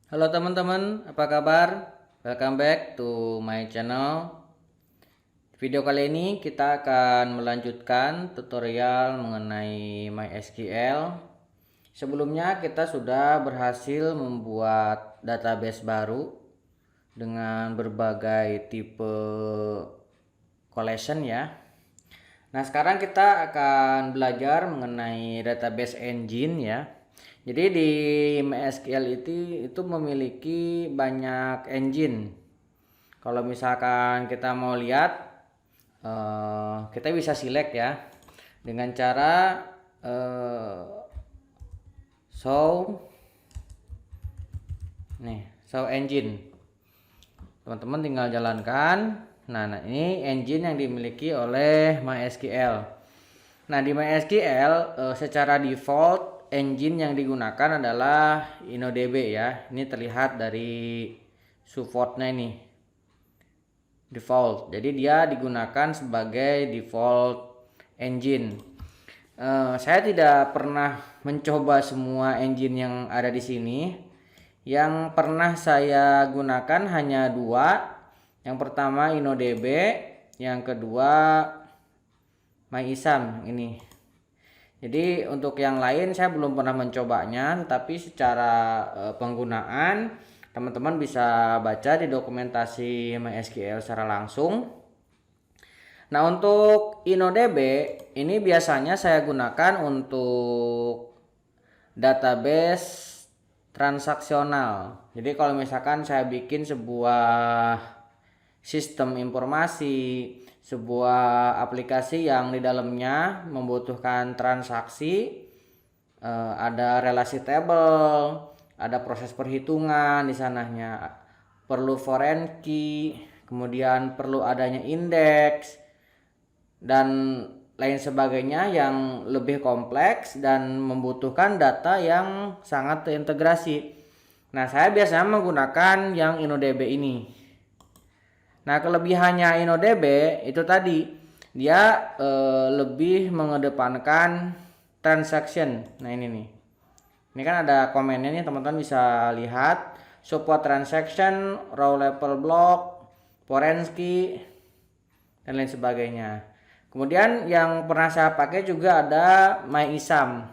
Halo teman-teman, apa kabar? Welcome back to my channel. Video kali ini kita akan melanjutkan tutorial mengenai MySQL. Sebelumnya kita sudah berhasil membuat database baru dengan berbagai tipe collection ya. Nah, sekarang kita akan belajar mengenai database engine ya. Jadi di MySQL itu memiliki banyak engine. Kalau misalkan kita mau lihat, kita bisa select ya dengan cara show show engine. Teman-teman tinggal jalankan. Nah, ini engine yang dimiliki oleh MySQL. Nah, di MySQL secara default engine yang digunakan adalah InnoDB ya. Ini terlihat dari supportnya ini. Default. Jadi dia digunakan sebagai default engine. Saya tidak pernah mencoba semua engine yang ada di sini. Yang pernah saya gunakan hanya dua. Yang pertama InnoDB, yang kedua MyISAM ini. Jadi untuk yang lain saya belum pernah mencobanya, tapi secara penggunaan teman-teman bisa baca di dokumentasi MySQL secara langsung. Nah, untuk InnoDB ini biasanya saya gunakan untuk database transaksional. Jadi kalau misalkan saya bikin sebuah sistem informasi, sebuah aplikasi yang di dalamnya membutuhkan transaksi, ada relasi table, ada proses perhitungan di sananya, perlu foreign key, kemudian perlu adanya indeks dan lain sebagainya yang lebih kompleks dan membutuhkan data yang sangat terintegrasi. Nah, saya biasanya menggunakan yang InnoDB ini. Nah, kelebihannya InnoDB itu tadi dia lebih mengedepankan transaction. Nah, ini nih. Ini kan ada komennya nih, teman-teman bisa lihat support transaction, row level block, foreign key dan lain sebagainya. Kemudian yang pernah saya pakai juga ada MyISAM.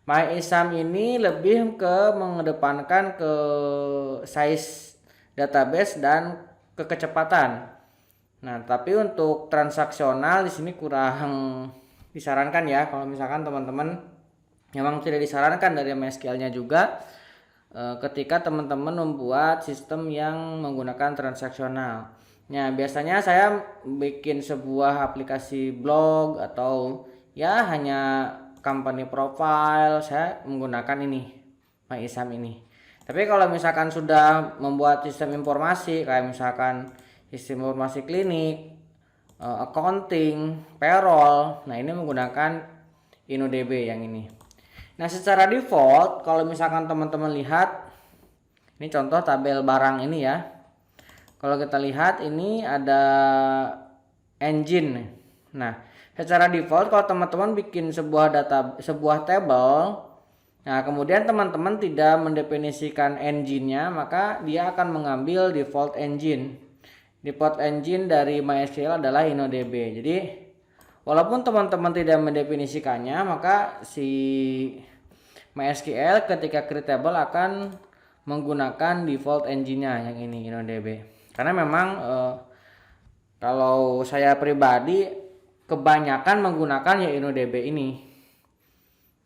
MyISAM ini lebih ke mengedepankan ke size database dan kecepatan. Nah, tapi untuk transaksional di sini kurang disarankan ya. Kalau misalkan teman-teman memang tidak disarankan dari MySQL-nya juga ketika teman-teman membuat sistem yang menggunakan transaksional. Nah, biasanya saya bikin sebuah aplikasi blog atau ya hanya company profile, saya menggunakan ini, MyISAM ini. Tapi kalau misalkan sudah membuat sistem informasi kayak misalkan sistem informasi klinik, accounting, payroll, nah ini menggunakan InnoDB yang ini. Nah, secara default kalau misalkan teman-teman lihat, ini contoh tabel barang ini ya. Kalau kita lihat ini ada engine. Nah, secara default kalau teman-teman bikin sebuah table, nah kemudian teman-teman tidak mendefinisikan engine-nya, maka dia akan mengambil default engine. Default engine dari MySQL adalah InnoDB. Jadi walaupun teman-teman tidak mendefinisikannya, maka si MySQL ketika create table akan menggunakan default engine-nya yang ini InnoDB. Karena memang kalau saya pribadi kebanyakan menggunakan ya InnoDB ini.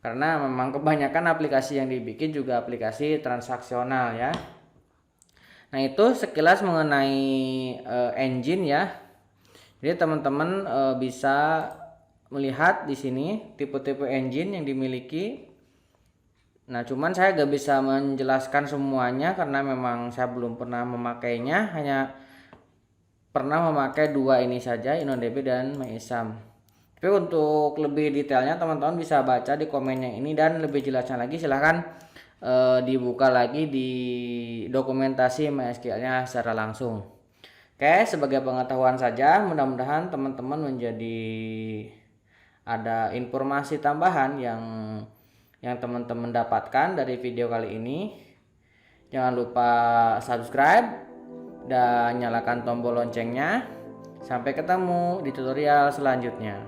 Karena memang kebanyakan aplikasi yang dibikin juga aplikasi transaksional ya. Nah, itu sekilas mengenai engine ya. Jadi teman-teman bisa melihat di sini tipe-tipe engine yang dimiliki. Nah, cuman saya gak bisa menjelaskan semuanya karena memang saya belum pernah memakainya, hanya pernah memakai dua ini saja, InnoDB dan MyISAM. Tapi untuk lebih detailnya teman-teman bisa baca di komennya ini, dan lebih jelasnya lagi silahkan dibuka lagi di dokumentasi MySQL-nya secara langsung. Oke, sebagai pengetahuan saja, mudah-mudahan teman-teman menjadi ada informasi tambahan yang teman-teman dapatkan dari video kali ini. Jangan lupa subscribe dan nyalakan tombol loncengnya. Sampai ketemu di tutorial selanjutnya.